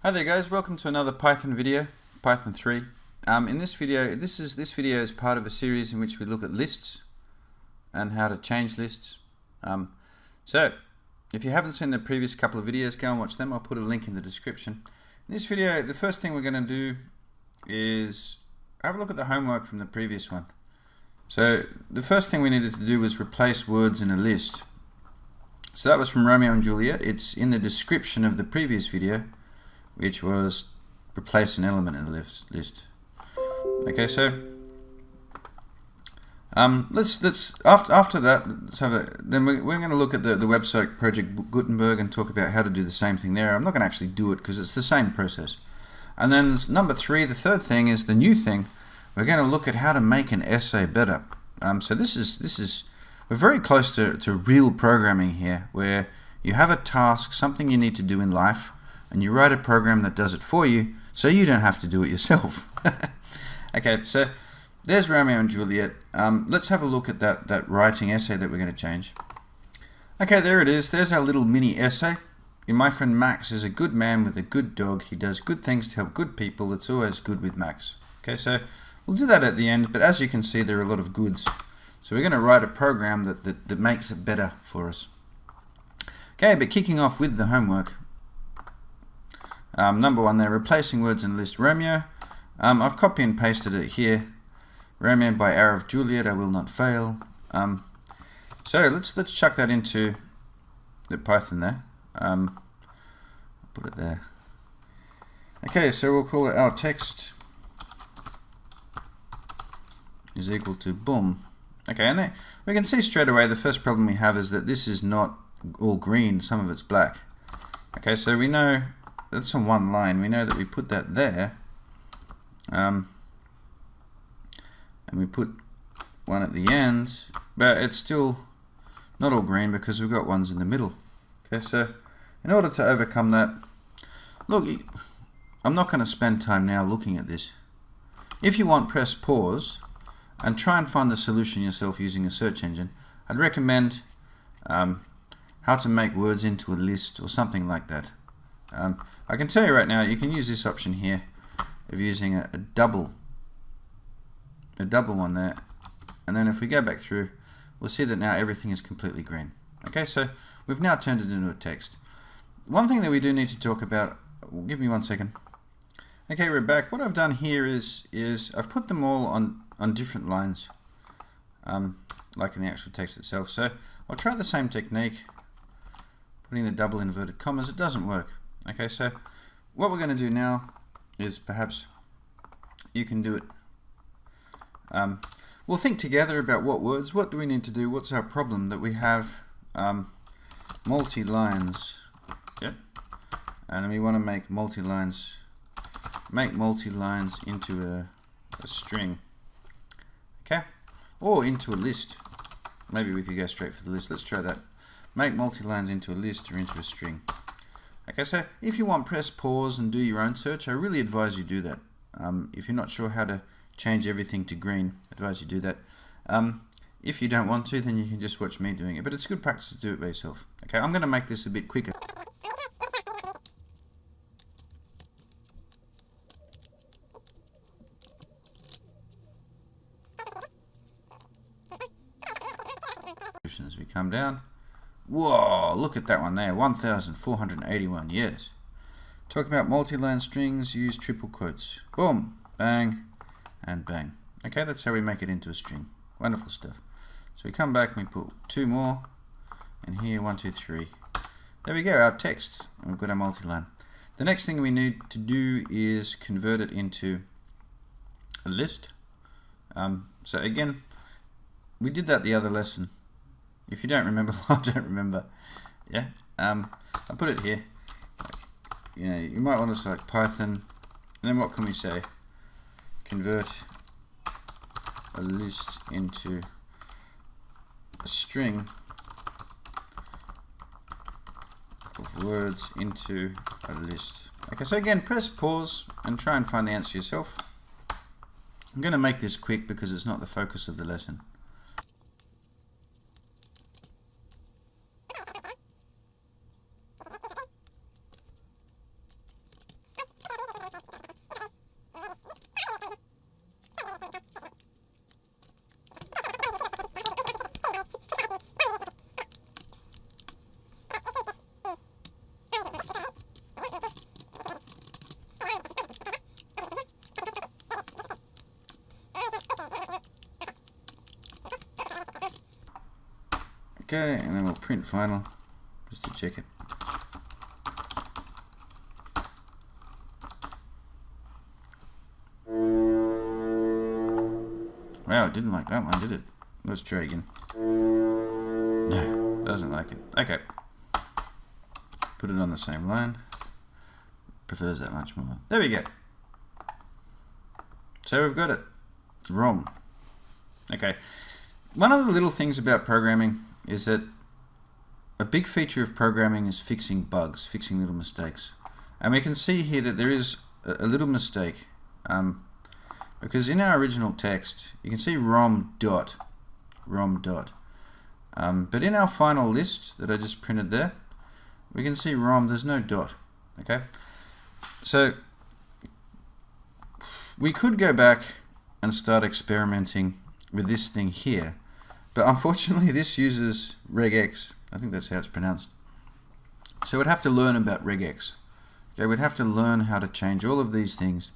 Hi there guys, welcome to another Python video, Python 3. In this video, this video is part of a series in which we look at lists and how to change lists. So if you haven't seen the previous couple of videos, go and watch them. I'll put a link in the description. In this video, the first thing we're going to do is have a look at the homework from the previous one. So the first thing we needed to do was replace words in a list. So that was from Romeo and Juliet. It's in the description of the previous video, which was replace an element in a list. Okay, so after that, then we're going to look at the website Project Gutenberg and talk about how to do the same thing there. I'm not going to actually do it because it's the same process. And then number 3, the third thing is the new thing. We're going to look at how to make an essay better. So we're very close to real programming here, where you have a task, something you need to do in life, and you write a program that does it for you, so you don't have to do it yourself. Okay, so there's Romeo and Juliet. Let's have a look at that writing essay that we're going to change. Okay, there it is. There's our little mini essay. My friend Max is a good man with a good dog. He does good things to help good people. It's always good with Max. Okay, so we'll do that at the end, but as you can see, there are a lot of goods. So we're going to write a program that makes it better for us. Okay, but kicking off with the homework. Number 1 there, replacing words in a list. Romeo, I've copy and pasted it here. Romeo by arrow of Juliet, I will not fail. So let's chuck that into the Python there. Put it there. Okay, so we'll call it our text is equal to boom. Okay, and then we can see straight away the first problem we have is that this is not all green, some of it's black. Okay, so we know that's on one line. We know that we put that there, and we put one at the end, but it's still not all green because we've got ones in the middle. Okay, so in order to overcome that, look, I'm not going to spend time now looking at this. If you want, press pause and try and find the solution yourself using a search engine. I'd recommend how to make words into a list or something like that. I can tell you right now, you can use this option here of using a double one there, and then if we go back through, we'll see that now everything is completely green. Okay, so we've now turned it into a text. One thing that we do need to talk about, give me 1 second. Okay, we're back. What I've done here is I've put them all on different lines, like in the actual text itself. So I'll try the same technique, putting the double inverted commas. It doesn't work. Okay, so what we're going to do now is perhaps you can do it. We'll think together about what do we need to do, what's our problem, that we have multi-lines, yep, and we want to make multi-lines into a string, okay, or into a list. Maybe we could go straight for the list. Let's try that. Make multi-lines into a list or into a string. Okay, so if you want, press pause and do your own search. I really advise you do that. If you're not sure how to change everything to green, I advise you do that. If you don't want to, then you can just watch me doing it. But it's good practice to do it by yourself. Okay, I'm going to make this a bit quicker. As we come down. Whoa, look at that one there, 1,481 years. Talk about multi-line strings, use triple quotes. Boom, bang, and bang. Okay, that's how we make it into a string. Wonderful stuff. So we come back and we put 2 more, and here 1, 2, 3. There we go, our text, and we've got our multi-line. The next thing we need to do is convert it into a list. So again, we did that the other lesson. If you don't remember, I don't remember. Yeah, I put it here. You know, you might want to select Python, and then what can we say? Convert a list into a string of words into a list. Okay, so again, press pause and try and find the answer yourself. I'm going to make this quick because it's not the focus of the lesson. Okay, and then we'll print final just to check it. Wow, it didn't like that one, did it? Let's try again. No, doesn't like it. Okay. Put it on the same line. Prefers that much more. There we go. So we've got it. ROM. Okay. One of the little things about programming is that a big feature of programming is fixing bugs, fixing little mistakes. And we can see here that there is a little mistake. Because in our original text, you can see ROM dot. But in our final list that I just printed there, we can see ROM, there's no dot. Okay? So we could go back and start experimenting with this thing here. But unfortunately, this uses regex. I think that's how it's pronounced. So we'd have to learn about regex. Okay, we'd have to learn how to change all of these things.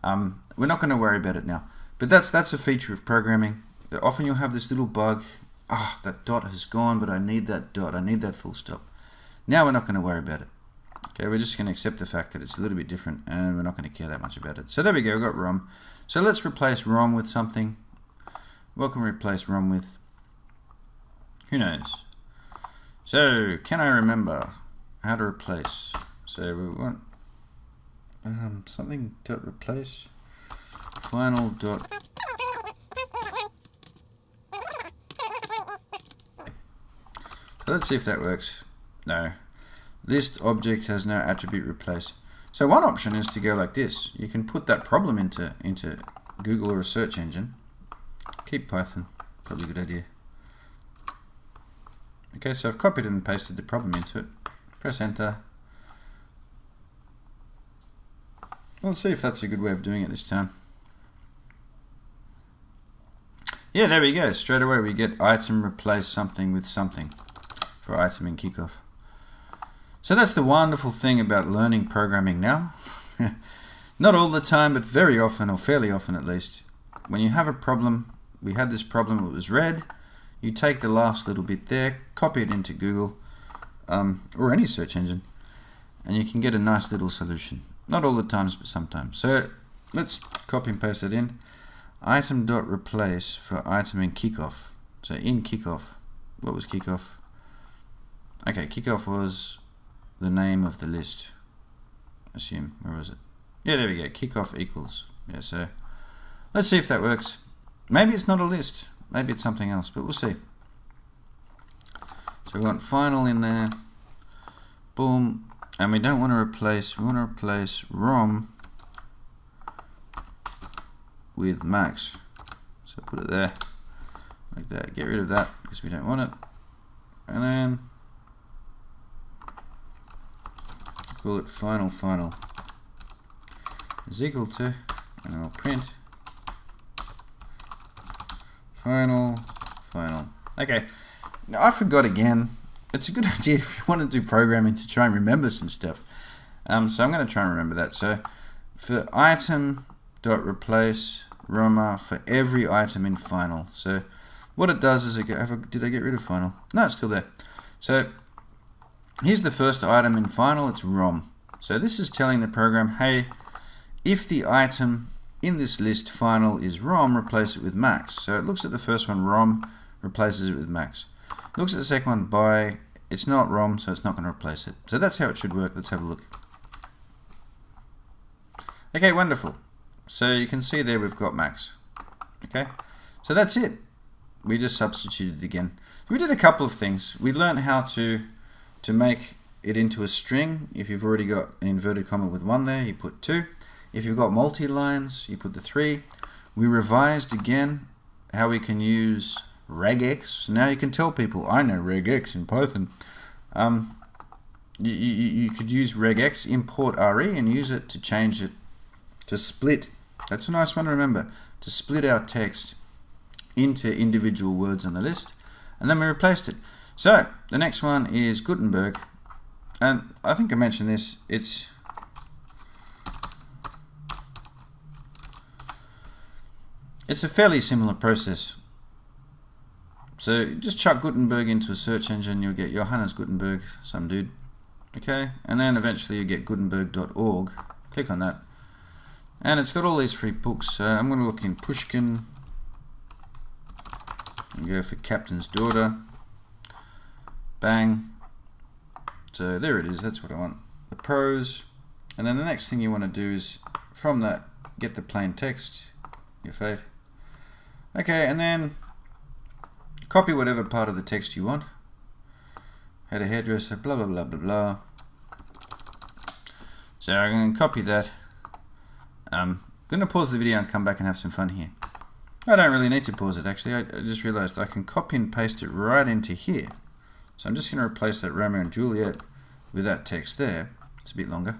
We're not going to worry about it now. But that's a feature of programming. Often you'll have this little bug. Ah, that dot has gone, but I need that dot. I need that full stop. Now we're not going to worry about it. Okay, we're just going to accept the fact that it's a little bit different, and we're not going to care that much about it. So there we go, we've got ROM. So let's replace ROM with something. What can we replace ROM with? Who knows? So, can I remember how to replace? So we want something dot replace final dot. So let's see if that works. No. List object has no attribute replace. So one option is to go like this. You can put that problem into Google or a search engine. Keep Python. Probably a good idea. Okay, so I've copied and pasted the problem into it. Press enter. Let's see if that's a good way of doing it this time. Yeah, there we go. Straight away we get item replace something with something for item in kickoff. So that's the wonderful thing about learning programming now. Not all the time, but very often, or fairly often at least. When you have a problem, we had this problem, it was red, you take the last little bit there, copy it into Google, or any search engine, and you can get a nice little solution. Not all the times, but sometimes. So let's copy and paste it in. Item.replace for item in kickoff. So in kickoff, what was kickoff? Okay, kickoff was the name of the list. Assume, where was it? Yeah, there we go, kickoff equals. Yeah, so let's see if that works. Maybe it's not a list, maybe it's something else, but we'll see. So we want final in there, boom, and we don't want to replace, we want to replace ROM with max. So put it there, like that, get rid of that because we don't want it, and then call it final is equal to, and I'll print final. Okay, now I forgot again. It's a good idea if you want to do programming to try and remember some stuff. So I'm going to try and remember that. So for item.replace Roma for every item in final. So what it does is, did I get rid of final? No, it's still there. So here's the first item in final, it's ROM. So this is telling the program, hey, if the item in this list final is ROM, replace it with max. So it looks at the first one, ROM, replaces it with max. Looks at the second one, by, it's not ROM, so it's not going to replace it. So that's how it should work. Let's have a look. Okay, wonderful. So you can see there we've got max. Okay, so that's it. We just substituted again. We did a couple of things. We learned how to make it into a string. If you've already got an inverted comma with 1 there, you put 2. If you've got multi-lines, you put the 3. We revised again how we can use regex. So now you can tell people, I know regex in Python. You could use regex, import re, and use it to change it, to split. That's a nice one to remember. To split our text into individual words on the list. And then we replaced it. So the next one is Gutenberg. And I think I mentioned this. It's a fairly similar process. So just chuck Gutenberg into a search engine, you'll get Johannes Gutenberg, some dude. Okay, and then eventually you get gutenberg.org. Click on that. And it's got all these free books. I'm going to look in Pushkin and go for Captain's Daughter. Bang. So there it is, that's what I want. The prose. And then the next thing you want to do is, from that, get the plain text, your fate. Okay, and then copy whatever part of the text you want. Had a hairdresser, blah blah blah blah blah. So I'm going to copy that. I'm going to pause the video and come back and have some fun here. I don't really need to pause it actually. I just realized I can copy and paste it right into here. So I'm just going to replace that Romeo and Juliet with that text there. It's a bit longer.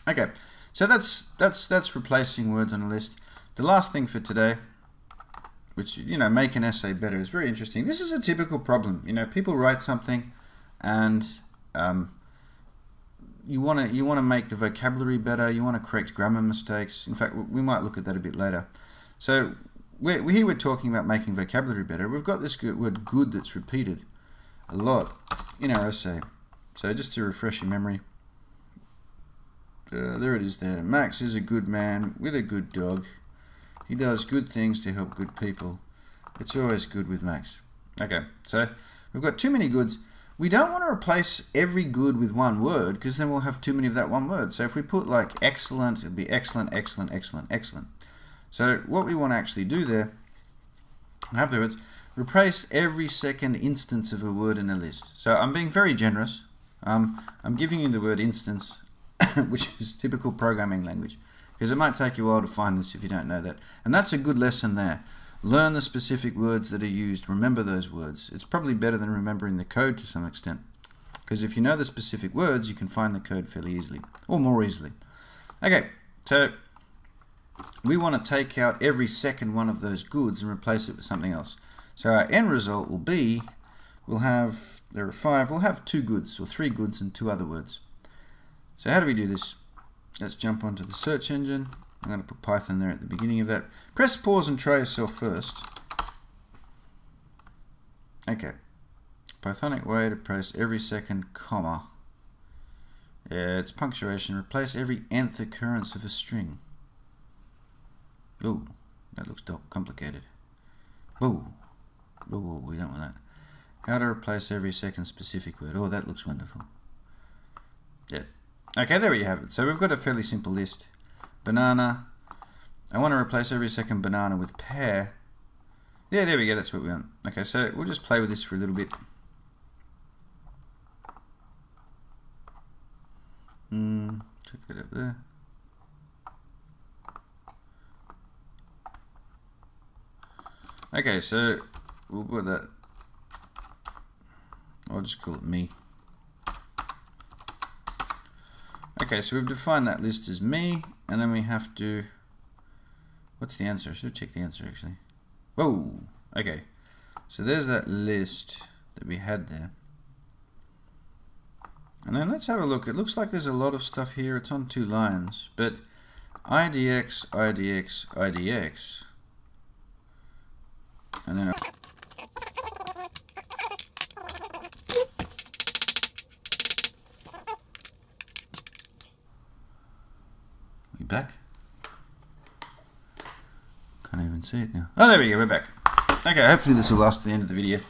Okay, so that's replacing words on a list. The last thing for today, which, you know, make an essay better, is very interesting. This is a typical problem. You know, people write something, and you want to make the vocabulary better. You want to correct grammar mistakes. In fact, we might look at that a bit later. So we're talking about making vocabulary better. We've got this word "good" that's repeated a lot in our essay. So just to refresh your memory. There it is there. Max is a good man with a good dog. He does good things to help good people. It's always good with Max. Okay, so we've got too many goods. We don't want to replace every good with one word, because then we'll have too many of that one word. So if we put like excellent, it'd be excellent, excellent, excellent, excellent. So what we want to actually do there, afterwards, replace every second instance of a word in a list. So I'm being very generous. I'm giving you the word instance, which is typical programming language, because it might take you a while to find this if you don't know that. And that's a good lesson there. Learn the specific words that are used. Remember those words. It's probably better than remembering the code to some extent, because if you know the specific words, you can find the code fairly easily, or more easily. Okay, so we want to take out every second one of those goods and replace it with something else. So our end result will be, there are 5, we'll have 2 goods, or 3 goods and 2 other words. So how do we do this? Let's jump onto the search engine. I'm going to put Python there at the beginning of that. Press pause and try yourself first. Okay. Pythonic way to press every second comma. Yeah, it's punctuation. Replace every nth occurrence of a string. Oh, that looks complicated. Oh, we don't want that. How to replace every second specific word. Oh, that looks wonderful. Yeah. Okay, there you have it. So we've got a fairly simple list. Banana. I want to replace every second banana with pear. Yeah, there we go. That's what we want. Okay, so we'll just play with this for a little bit. Check that up there. Okay, so we'll put that. I'll just call it me. Okay, so we've defined that list as me, and then we have to, what's the answer? I should check the answer actually. Whoa, okay. So there's that list that we had there. And then let's have a look. It looks like there's a lot of stuff here. It's on 2 lines, but IDX, IDX, IDX. And then back. Can't even see it now. Oh, there we go, we're back. Okay, hopefully this will last to the end of the video.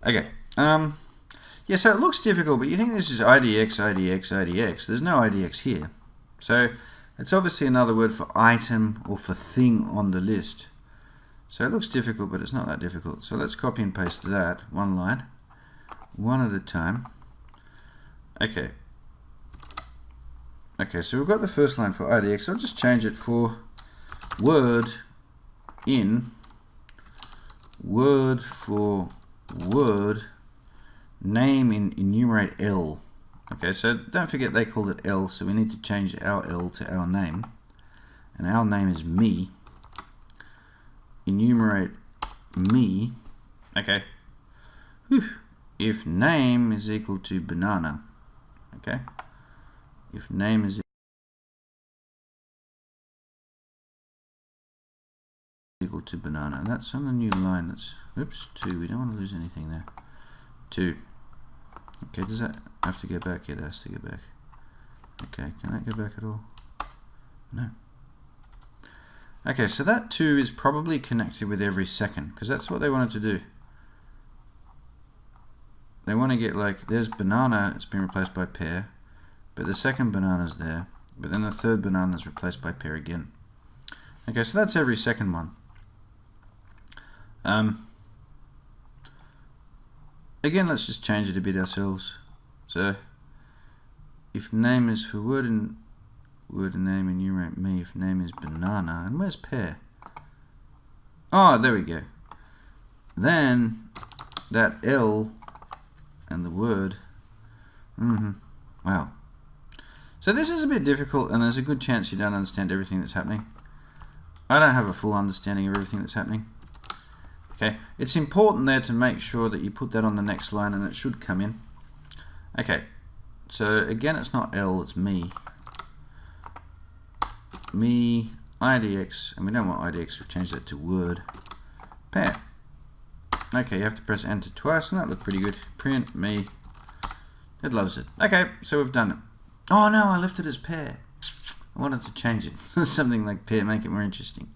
Okay, yeah, so it looks difficult, but you think this is IDX, IDX, IDX. There's no IDX here. So it's obviously another word for item or for thing on the list. So it looks difficult, but it's not that difficult. So let's copy and paste that, one line, one at a time. Okay, Okay, so we've got the first line for IDX. I'll just change it for word in word for word name in enumerate L. Okay, so don't forget they called it L, so we need to change our L to our name. And our name is me. Enumerate me. Okay. Whew. If name is equal to banana. Okay. If name is equal to banana. And that's on a new line. That's, oops, 2. We don't want to lose anything there. 2. Okay, does that have to go back? Yeah, that has to go back. Okay, can that go back at all? No. Okay, so that 2 is probably connected with every second, because that's what they wanted to do. They want to get like, there's banana, it's been replaced by pear, but the second banana's there, but then the third banana is replaced by pear again. Okay, so that's every second one. Again, let's just change it a bit ourselves. So, if name is for word and name, enumerate me. If name is banana, and where's pear? Oh, there we go. Then that L and the word. Wow. So this is a bit difficult, and there's a good chance you don't understand everything that's happening. I don't have a full understanding of everything that's happening. Okay, it's important there to make sure that you put that on the next line, and it should come in. Okay, so again, it's not L, it's me. Me, IDX, and we don't want IDX, we've changed that to word. Pear. Okay, you have to press enter twice, and that looked pretty good. Print me. It loves it. Okay, so we've done it. Oh no, I left it as pear. I wanted to change it. Something like pear, make it more interesting.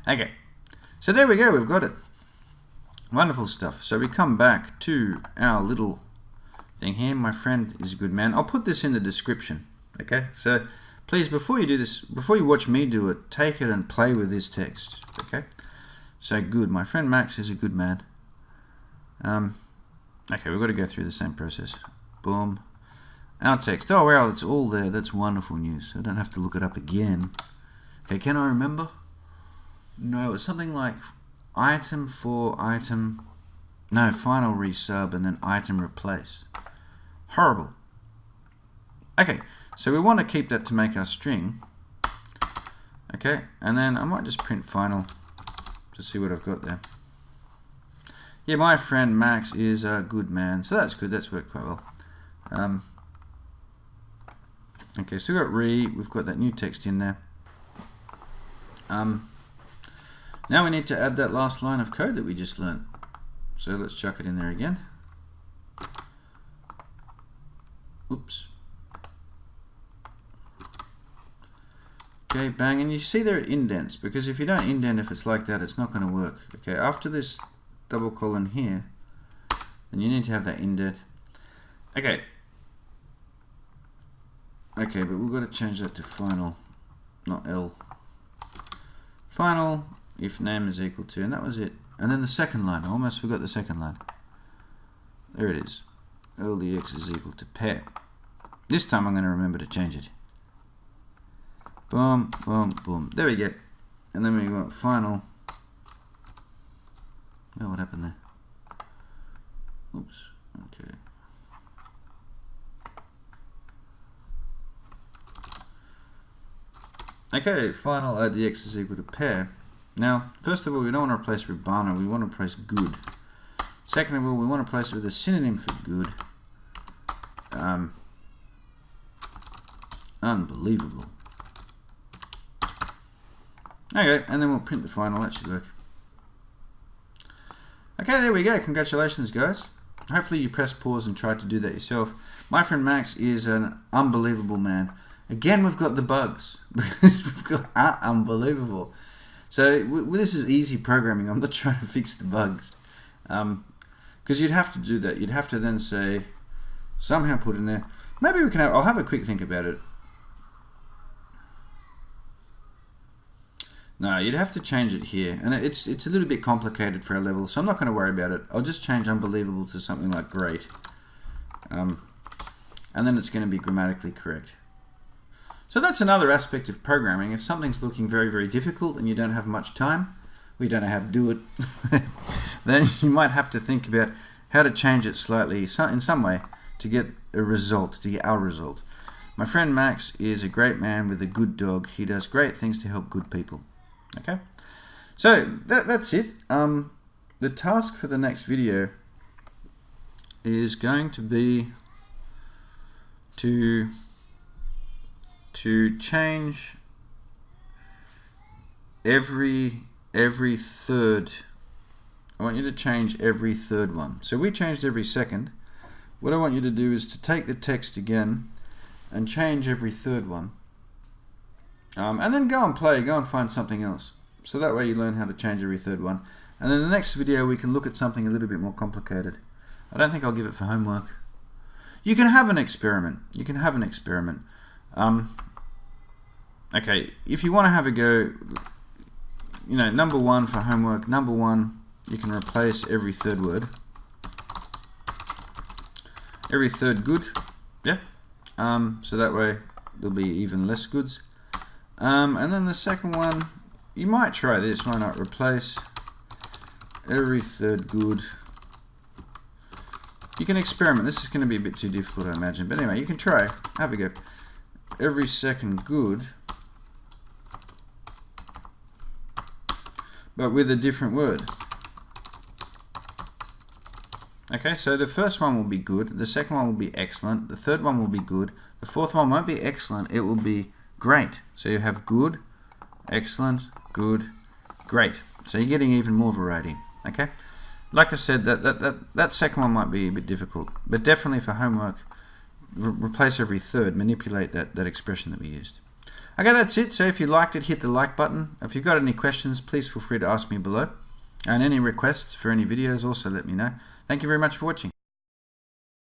Okay, so there we go, we've got it. Wonderful stuff. So we come back to our little thing here. My friend is a good man. I'll put this in the description. Okay, so please, before you do this, before you watch me do it, take it and play with this text. Okay, so good. My friend Max is a good man. Okay, we've got to go through the same process. Boom. Our text. Oh wow, it's all there. That's wonderful news. I don't have to look it up again. Okay, can I remember? No, it's something like item for item. No, final resub and then item replace. Horrible. Okay, so we want to keep that to make our string. Okay, and then I might just print final to see what I've got there. Yeah, my friend Max is a good man, so that's good. That's worked quite well. Okay, so we've got we've got that new text in there. Now we need to add that last line of code that we just learnt. So let's chuck it in there again. Oops. Okay, bang, and you see there it indents, because if you don't indent, if it's like that, it's not going to work. Okay, after this double colon here, then you need to have that indent. Okay. Okay, but we've got to change that to final, not L. Final, if name is equal to, and that was it. And then the second line, I almost forgot the second line. There it is. LDX is equal to pear. This time I'm going to remember to change it. Boom, boom, boom. There we go. And then we got final. Oh, what happened there? Oops. Okay. Okay, final IDX is equal to pear. Now, first of all, we don't want to replace Ribana, we want to replace good. Second of all, we want to replace it with a synonym for good. Unbelievable. Okay, and then we'll print the final, that should work. Okay, there we go. Congratulations, guys. Hopefully you pressed pause and tried to do that yourself. My friend Max is an unbelievable man. Again, we've got the bugs. We've got unbelievable. So this is easy programming. I'm not trying to fix the bugs. Because you'd have to do that. You'd have to then say, somehow put in there. Maybe we can have, I'll have a quick think about it. No, you'd have to change it here, and it's a little bit complicated for our level, so I'm not going to worry about it. I'll just change unbelievable to something like great, and then it's going to be grammatically correct. So that's another aspect of programming. If something's looking very, very difficult and you don't have much time, or you don't know how to do it, then you might have to think about how to change it slightly in some way to get a result, to get our result. My friend Max is a great man with a good dog. He does great things to help good people. Okay? So that's it. The task for the next video is going to be to change every third. I want you to change every third one. So we changed every second. What I want you to do is to take the text again and change every third one. And then go and play, go and find something else. So that way you learn how to change every third one. And in the next video we can look at something a little bit more complicated. I don't think I'll give it for homework. You can have an experiment. You can have an experiment. Okay, if you want to have a go, you know, number one for homework, number one, you can replace every third word. Every third good, yeah. So that way there'll be even less goods. And then the second one, you might try this. Why not replace every third good? You can experiment. This is going to be a bit too difficult, I imagine. But anyway, you can try. Have a go. Every second good, but with a different word. Okay, so the first one will be good, the second one will be excellent, the third one will be good, the fourth one won't be excellent, it will be great. So you have good, excellent, good, great. So you're getting even more variety. Okay, like I said, that second one might be a bit difficult, but definitely for homework, replace every third, manipulate that expression that we used. Okay, that's it. So if you liked it, hit the like button. If you've got any questions, please feel free to ask me below. And any requests for any videos, also let me know. Thank you very much for watching.